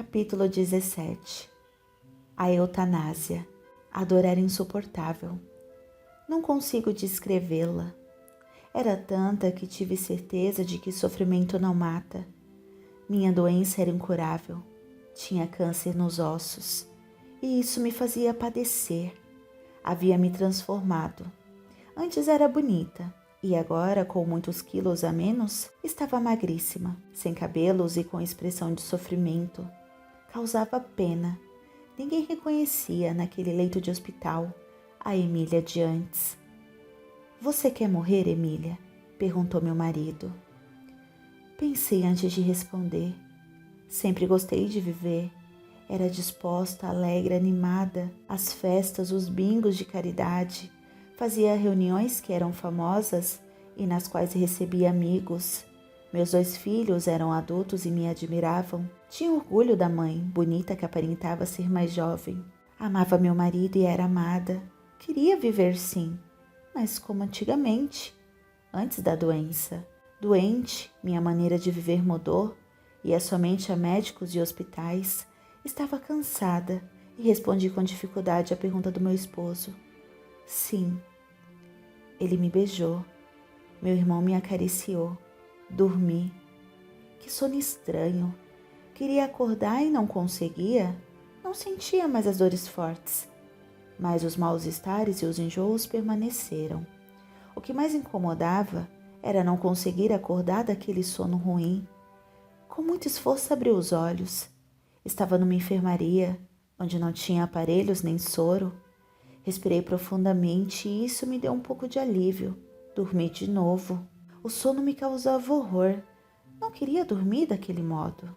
Capítulo 17. A eutanásia. A dor era insuportável. Não consigo descrevê-la. Era tanta que tive certeza de que sofrimento não mata. Minha doença era incurável. Tinha câncer nos ossos. E isso me fazia padecer. Havia me transformado. Antes era bonita. E agora, com muitos quilos a menos, estava magríssima, sem cabelos e com expressão de sofrimento. Causava pena. Ninguém reconhecia naquele leito de hospital a Emília de antes. "Você quer morrer, Emília?" perguntou meu marido. Pensei antes de responder. Sempre gostei de viver. Era disposta, alegre, animada, às festas, os bingos de caridade. Fazia reuniões que eram famosas e nas quais recebia amigos. Meus 2 filhos eram adultos e me admiravam. Tinha orgulho da mãe, bonita que aparentava ser mais jovem. Amava meu marido e era amada. Queria viver sim, mas como antigamente, antes da doença. Doente, minha maneira de viver mudou. Ia somente a médicos e hospitais. Estava cansada e respondi com dificuldade à pergunta do meu esposo. Sim. Ele me beijou. Meu irmão me acariciou. Dormi. Que sono estranho. Queria acordar e não conseguia. Não sentia mais as dores fortes. Mas os maus-estares e os enjoos permaneceram. O que mais incomodava era não conseguir acordar daquele sono ruim. Com muito esforço abri os olhos. Estava numa enfermaria, onde não tinha aparelhos nem soro. Respirei profundamente e isso me deu um pouco de alívio. Dormi de novo. O sono me causava horror. Não queria dormir daquele modo.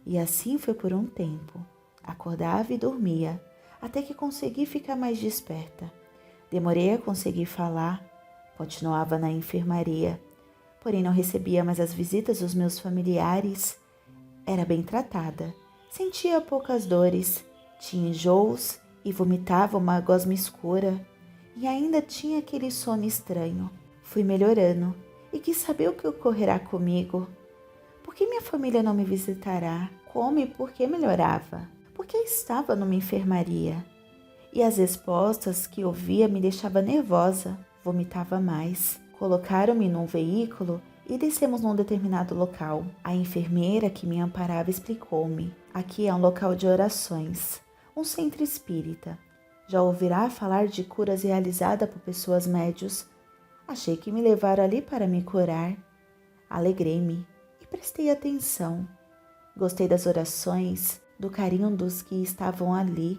E assim foi por um tempo. Acordava e dormia, até que consegui ficar mais desperta. Demorei a conseguir falar. Continuava na enfermaria, porém não recebia mais as visitas dos meus familiares. Era bem tratada. Sentia poucas dores. Tinha enjoos e vomitava uma gosma escura. E ainda tinha aquele sono estranho. Fui melhorando e quis saber o que ocorrerá comigo. Por que minha família não me visitará? Como e por que melhorava? Por que estava numa enfermaria? E as respostas que ouvia me deixava nervosa, vomitava mais. Colocaram-me num veículo e descemos num determinado local. A enfermeira que me amparava explicou-me. Aqui é um local de orações, um centro espírita. Já ouvirá falar de curas realizadas por pessoas médios. Achei que me levaram ali para me curar. Alegrei-me e prestei atenção. Gostei das orações, do carinho dos que estavam ali,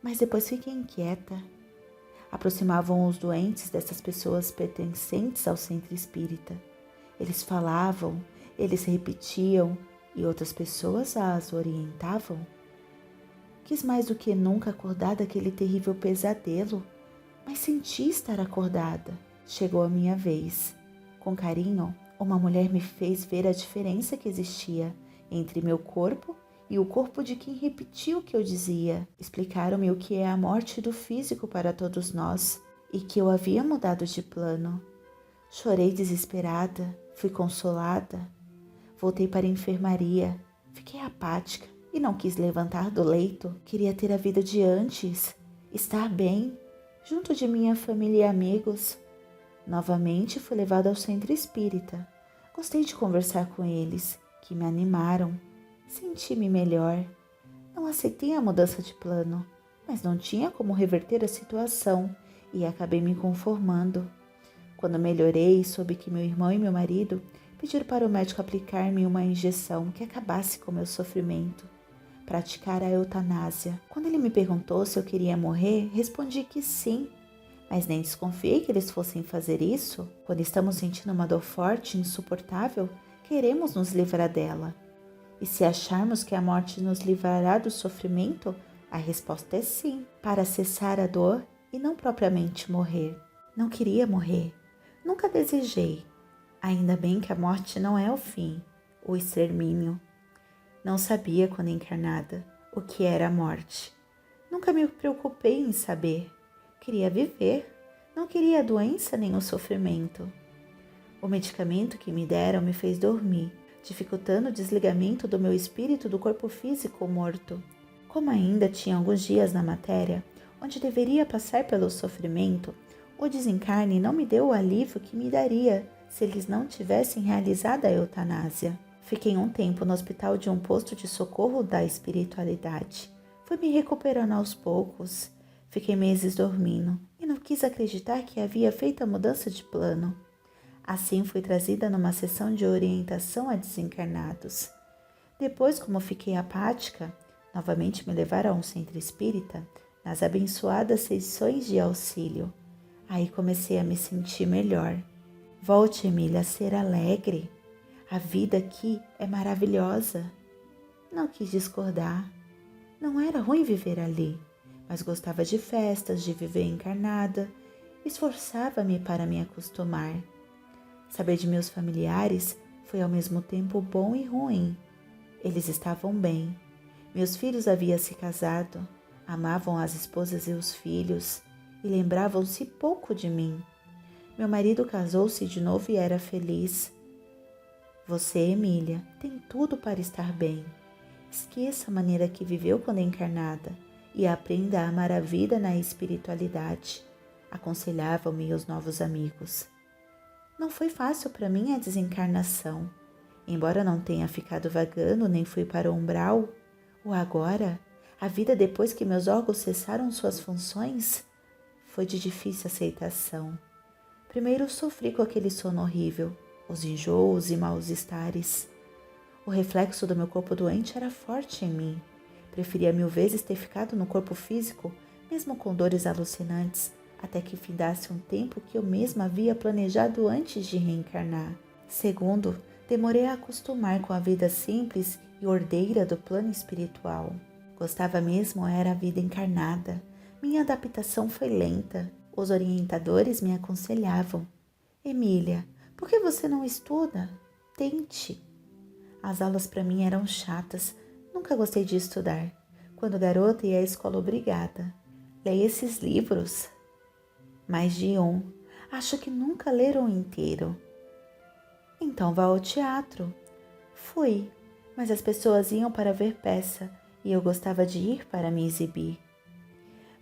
mas depois fiquei inquieta. Aproximavam os doentes dessas pessoas pertencentes ao centro espírita. Eles falavam, eles repetiam e outras pessoas as orientavam. Quis mais do que nunca acordar daquele terrível pesadelo, mas senti estar acordada. Chegou a minha vez. Com carinho, uma mulher me fez ver a diferença que existia entre meu corpo e o corpo de quem repetia o que eu dizia. Explicaram-me o que é a morte do físico para todos nós e que eu havia mudado de plano. Chorei desesperada, fui consolada. Voltei para a enfermaria, fiquei apática e não quis levantar do leito. Queria ter a vida de antes, estar bem, junto de minha família e amigos. Novamente fui levada ao centro espírita. Gostei de conversar com eles, que me animaram. Senti-me melhor. Não aceitei a mudança de plano, mas não tinha como reverter a situação e acabei me conformando. Quando melhorei, soube que meu irmão e meu marido pediram para o médico aplicar-me uma injeção que acabasse com meu sofrimento. Praticar a eutanásia. Quando ele me perguntou se eu queria morrer, respondi que sim. Mas nem desconfiei que eles fossem fazer isso. Quando estamos sentindo uma dor forte e insuportável, queremos nos livrar dela. E se acharmos que a morte nos livrará do sofrimento, a resposta é sim, para cessar a dor e não propriamente morrer. Não queria morrer, nunca desejei. Ainda bem que a morte não é o fim, o extermínio. Não sabia, quando encarnada, o que era a morte. Nunca me preocupei em saber. Queria viver, não queria a doença nem o sofrimento. O medicamento que me deram me fez dormir. dificultando o desligamento do meu espírito do corpo físico morto. Como ainda tinha alguns dias na matéria, onde deveria passar pelo sofrimento, o desencarne não me deu o alívio que me daria se eles não tivessem realizado a eutanásia. Fiquei um tempo no hospital de um posto de socorro da espiritualidade. Fui me recuperando aos poucos. Fiquei meses dormindo e não quis acreditar que havia feito a mudança de plano. Assim fui trazida numa sessão de orientação a desencarnados. Depois, como fiquei apática, novamente me levaram a um centro espírita, nas abençoadas sessões de auxílio. Aí comecei a me sentir melhor. Volte, Emília, a ser alegre. A vida aqui é maravilhosa. Não quis discordar. Não era ruim viver ali, mas gostava de festas, de viver encarnada. Esforçava-me para me acostumar. Saber de meus familiares foi ao mesmo tempo bom e ruim. Eles estavam bem. Meus filhos haviam se casado, amavam as esposas e os filhos e lembravam-se pouco de mim. Meu marido casou-se de novo e era feliz. Você, Emília, tem tudo para estar bem. Esqueça a maneira que viveu quando encarnada e aprenda a amar a vida na espiritualidade, aconselhavam-me os novos amigos. Não foi fácil para mim a desencarnação. Embora não tenha ficado vagando nem fui para o umbral, o agora, a vida depois que meus órgãos cessaram suas funções, foi de difícil aceitação. Primeiro sofri com aquele sono horrível, os enjoos e maus-estares. O reflexo do meu corpo doente era forte em mim. Preferia 1000 vezes ter ficado no corpo físico, mesmo com dores alucinantes, até que findasse um tempo que eu mesma havia planejado antes de reencarnar. Segundo, demorei a acostumar com a vida simples e ordeira do plano espiritual. Gostava mesmo era a vida encarnada. Minha adaptação foi lenta. Os orientadores me aconselhavam. Emília, por que você não estuda? Tente. As aulas para mim eram chatas. Nunca gostei de estudar. Quando garota ia à escola obrigada. Leia esses livros. Mais de um. Acho que nunca leram inteiro. Então vá ao teatro. Fui, mas as pessoas iam para ver peça e eu gostava de ir para me exibir.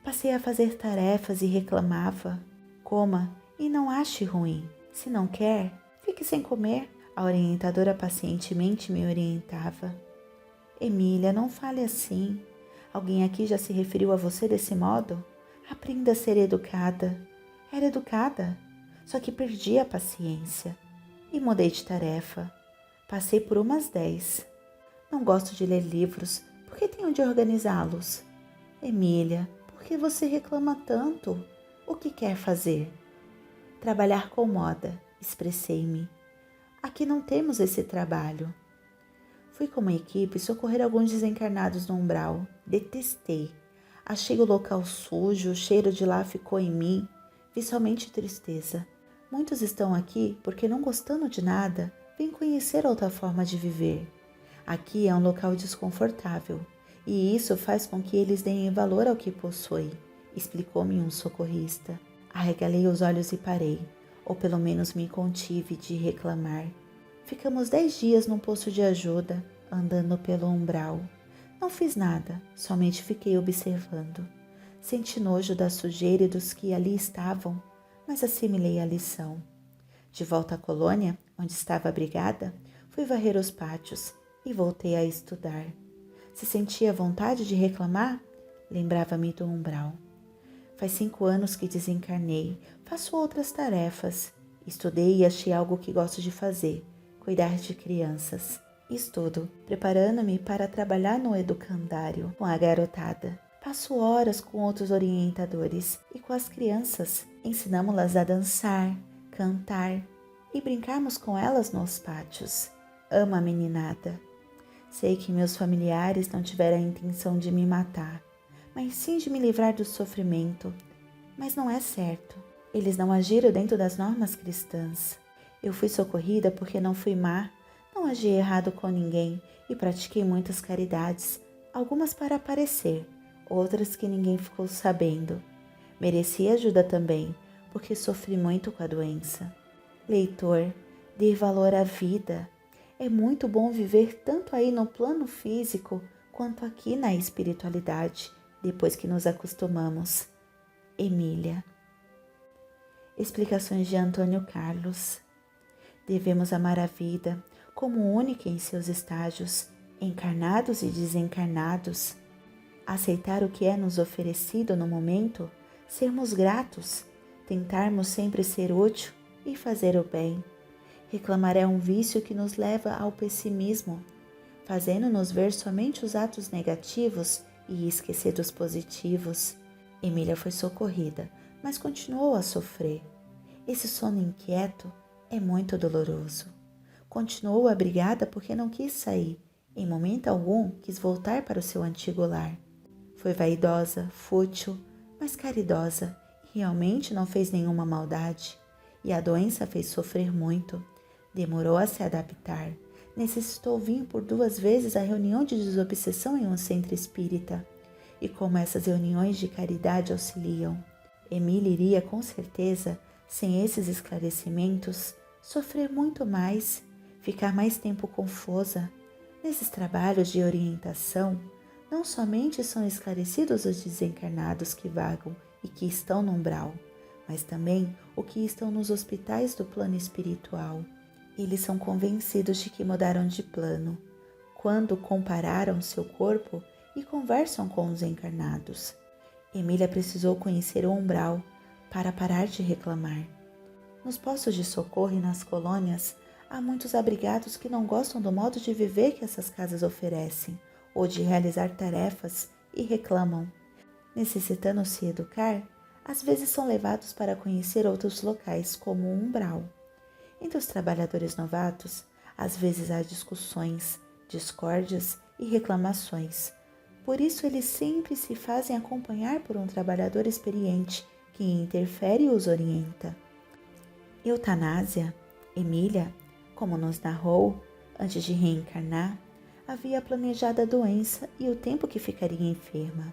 Passei a fazer tarefas e reclamava. Coma e não ache ruim. Se não quer, fique sem comer. A orientadora pacientemente me orientava. Emília, não fale assim. Alguém aqui já se referiu a você desse modo? Aprenda a ser educada. Era educada, só que perdi a paciência e mudei de tarefa. Passei por umas 10. Não gosto de ler livros, por que tenho de organizá-los? Emília, por que você reclama tanto? O que quer fazer? Trabalhar com moda, expressei-me. Aqui não temos esse trabalho. Fui com uma equipe socorrer alguns desencarnados no umbral. Detestei. Achei o local sujo, o cheiro de lá ficou em mim. Vi somente tristeza. Muitos estão aqui porque, não gostando de nada, vêm conhecer outra forma de viver. Aqui é um local desconfortável e isso faz com que eles deem valor ao que possuem, explicou-me um socorrista. Arregalei os olhos e parei, ou pelo menos me contive de reclamar. Ficamos 10 dias num posto de ajuda, andando pelo umbral. Não fiz nada, somente fiquei observando. Senti nojo da sujeira e dos que ali estavam, mas assimilei a lição. De volta à colônia, onde estava abrigada, fui varrer os pátios e voltei a estudar. Se sentia vontade de reclamar, lembrava-me do umbral. Faz 5 anos que desencarnei, faço outras tarefas. Estudei e achei algo que gosto de fazer, cuidar de crianças. Estudo, preparando-me para trabalhar no educandário com a garotada. Passo horas com outros orientadores e com as crianças. Ensinamo-las a dançar, cantar e brincarmos com elas nos pátios. Amo a meninada. Sei que meus familiares não tiveram a intenção de me matar, mas sim de me livrar do sofrimento. Mas não é certo. Eles não agiram dentro das normas cristãs. Eu fui socorrida porque não fui má, não agi errado com ninguém e pratiquei muitas caridades, algumas para aparecer, outras que ninguém ficou sabendo. Mereci ajuda também, porque sofri muito com a doença. Leitor, dê valor à vida. É muito bom viver tanto aí no plano físico quanto aqui na espiritualidade, depois que nos acostumamos. Emília. Explicações de Antônio Carlos. Devemos amar a vida como única em seus estágios, encarnados e desencarnados. Aceitar o que é nos oferecido no momento, sermos gratos, tentarmos sempre ser útil e fazer o bem. Reclamar é um vício que nos leva ao pessimismo, fazendo-nos ver somente os atos negativos e esquecer dos positivos. Emília foi socorrida, mas continuou a sofrer. Esse sono inquieto é muito doloroso. Continuou abrigada porque não quis sair. Em momento algum quis voltar para o seu antigo lar. Foi vaidosa, fútil, mas caridosa e realmente não fez nenhuma maldade. E a doença fez sofrer muito. Demorou a se adaptar. Necessitou vir por 2 vezes à reunião de desobsessão em um centro espírita. E como essas reuniões de caridade auxiliam, Emília iria com certeza, sem esses esclarecimentos, sofrer muito mais, ficar mais tempo confusa. Nesses trabalhos de orientação, não somente são esclarecidos os desencarnados que vagam e que estão no umbral, mas também os que estão nos hospitais do plano espiritual. Eles são convencidos de que mudaram de plano, quando compararam seu corpo e conversam com os encarnados. Emília precisou conhecer o umbral para parar de reclamar. Nos postos de socorro e nas colônias, há muitos abrigados que não gostam do modo de viver que essas casas oferecem, ou de realizar tarefas, e reclamam. Necessitando se educar, às vezes são levados para conhecer outros locais, como o umbral. Entre os trabalhadores novatos, às vezes há discussões, discórdias e reclamações. Por isso eles sempre se fazem acompanhar por um trabalhador experiente que interfere e os orienta. Eutanásia, Emília, como nos narrou, antes de reencarnar, havia planejado a doença e o tempo que ficaria enferma.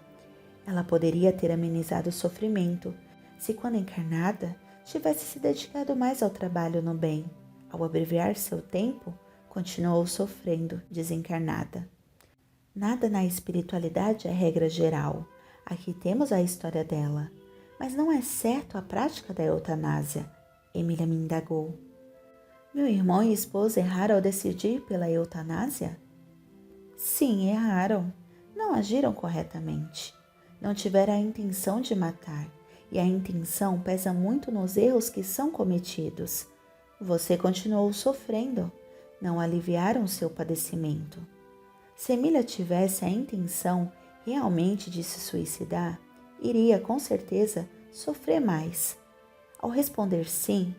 Ela poderia ter amenizado o sofrimento se, quando encarnada, tivesse se dedicado mais ao trabalho no bem. Ao abreviar seu tempo, continuou sofrendo, desencarnada. Nada na espiritualidade é regra geral. Aqui temos a história dela. Mas não é certo a prática da eutanásia? Emília me indagou. Meu irmão e esposa erraram ao decidir pela eutanásia? Sim, erraram. Não agiram corretamente. Não tiveram a intenção de matar. E a intenção pesa muito nos erros que são cometidos. Você continuou sofrendo. Não aliviaram seu padecimento. Se Emília tivesse a intenção realmente de se suicidar, iria com certeza sofrer mais. Ao responder sim,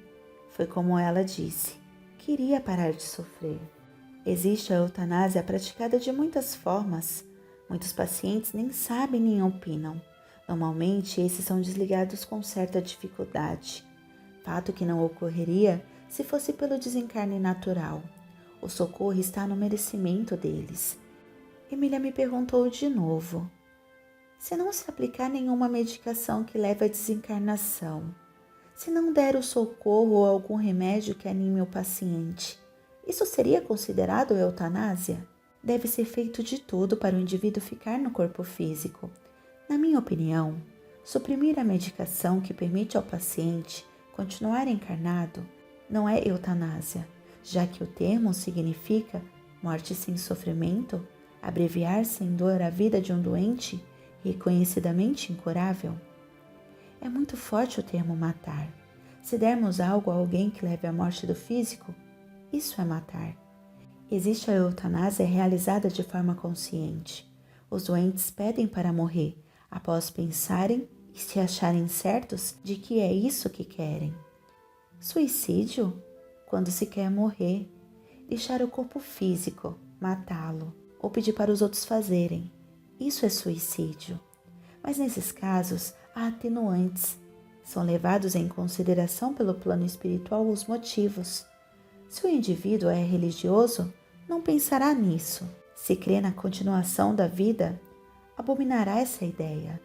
foi como ela disse, queria parar de sofrer. Existe a eutanásia praticada de muitas formas. Muitos pacientes nem sabem nem opinam. Normalmente, esses são desligados com certa dificuldade. Fato que não ocorreria se fosse pelo desencarne natural. O socorro está no merecimento deles. Emília me perguntou de novo. Se não se aplicar nenhuma medicação que leve à desencarnação, se não der o socorro ou algum remédio que anime o paciente, isso seria considerado eutanásia? Deve ser feito de tudo para o indivíduo ficar no corpo físico. Na minha opinião, suprimir a medicação que permite ao paciente continuar encarnado não é eutanásia, já que o termo significa morte sem sofrimento, abreviar sem dor a vida de um doente reconhecidamente incurável. É muito forte o termo matar. Se dermos algo a alguém que leve à morte do físico, isso é matar. Existe a eutanásia realizada de forma consciente. Os doentes pedem para morrer, após pensarem e se acharem certos de que é isso que querem. Suicídio? Quando se quer morrer, deixar o corpo físico, matá-lo, ou pedir para os outros fazerem. Isso é suicídio. Mas nesses casos, há atenuantes. São levados em consideração pelo plano espiritual os motivos. Se o indivíduo é religioso, não pensará nisso. Se crê na continuação da vida, abominará essa ideia.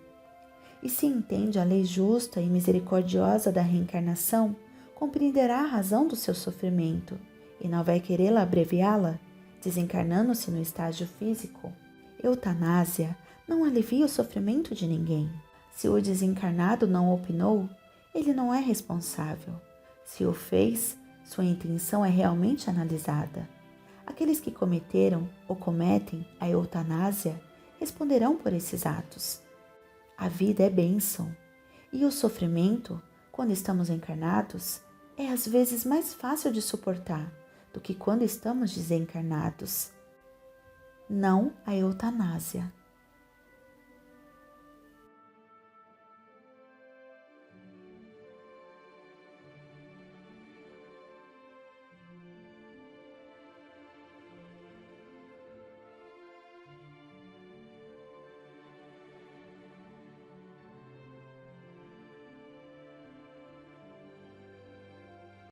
E se entende a lei justa e misericordiosa da reencarnação, compreenderá a razão do seu sofrimento e não vai querê-la abreviá-la, desencarnando-se no estágio físico? Eutanásia não alivia o sofrimento de ninguém. Se o desencarnado não opinou, ele não é responsável. Se o fez, sua intenção é realmente analisada. Aqueles que cometeram ou cometem a eutanásia responderão por esses atos. A vida é bênção, e o sofrimento, quando estamos encarnados, é às vezes mais fácil de suportar do que quando estamos desencarnados. Não a eutanásia.